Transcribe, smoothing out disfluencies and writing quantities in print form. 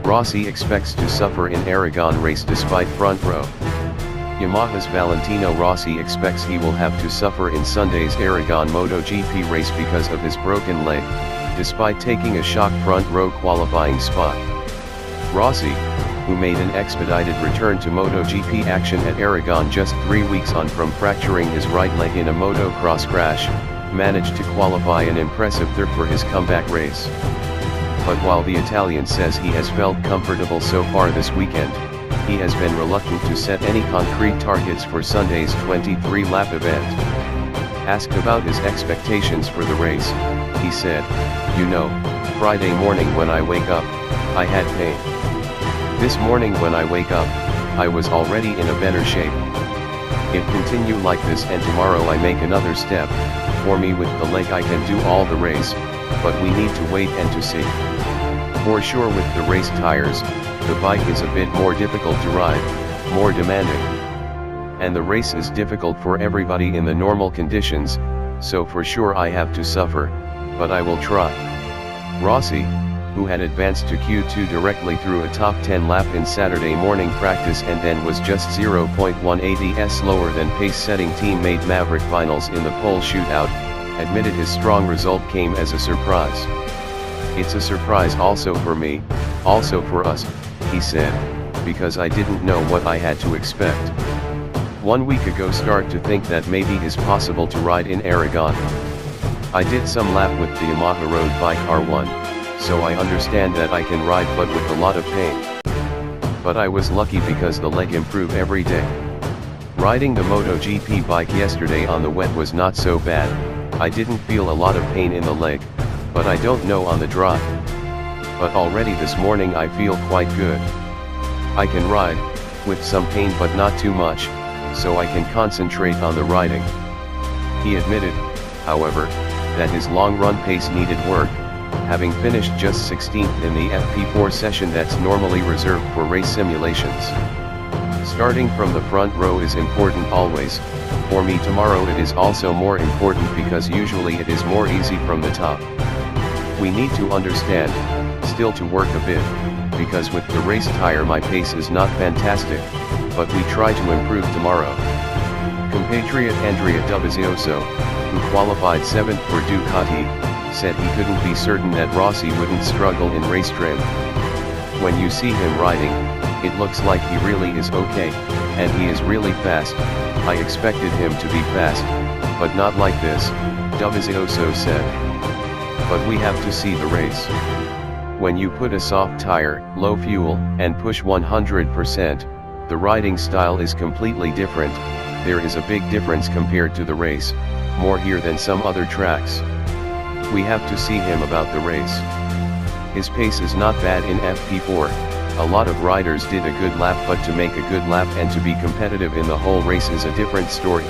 Rossi expects to suffer in Aragon race despite front row. Yamaha's Valentino Rossi expects he will have to suffer in Sunday's Aragon MotoGP race because of his broken leg, despite taking a shock front row qualifying spot. Rossi, who made an expedited return to MotoGP action at Aragon just 3 weeks on from fracturing his right leg in a motocross crash, managed to qualify an impressive third for his comeback race. But while the Italian says he has felt comfortable so far this weekend, he has been reluctant to set any concrete targets for Sunday's 23-lap event. Asked about his expectations for the race, he said, "You know, Friday morning when I wake up, I had pain. This morning when I wake up, I was already in a better shape. If continue like this and tomorrow I make another step, for me with the leg I can do all the race, but we need to wait and to see. For sure with the race tires, the bike is a bit more difficult to ride, more demanding. And the race is difficult for everybody in the normal conditions, so for sure I have to suffer, but I will try." Rossi, who had advanced to Q2 directly through a top 10 lap in Saturday morning practice and then was just 0.1 slower than pace-setting teammate Maverick Vinales in the pole shootout, admitted his strong result came as a surprise. "It's a surprise also for me, also for us," he said, "because I didn't know what I had to expect. 1 week ago start to think that maybe it's possible to ride in Aragon. I did some lap with the Yamaha road bike R1, so I understand that I can ride but with a lot of pain. But I was lucky because the leg improve every day. Riding the MotoGP bike yesterday on the wet was not so bad, I didn't feel a lot of pain in the leg, but I don't know on the dry. But already this morning I feel quite good. I can ride, with some pain but not too much, so I can concentrate on the riding." He admitted, however, that his long-run pace needed work, having finished just 16th in the FP4 session that's normally reserved for race simulations. "Starting from the front row is important always, for me tomorrow it is also more important because usually it is more easy from the top. We need to understand, still to work a bit, because with the race tire my pace is not fantastic, but we try to improve tomorrow." Compatriot Andrea Dovizioso, who qualified 7th for Ducati, said he couldn't be certain that Rossi wouldn't struggle in race trim. "When you see him riding, it looks like he really is okay, and he is really fast. I expected him to be fast, but not like this," Dovizioso said. "But we have to see the race. When you put a soft tire, low fuel, and push 100%, the riding style is completely different. There is a big difference compared to the race, more here than some other tracks. We have to see him about the race. His pace is not bad in FP4, a lot of riders did a good lap, but to make a good lap and to be competitive in the whole race is a different story.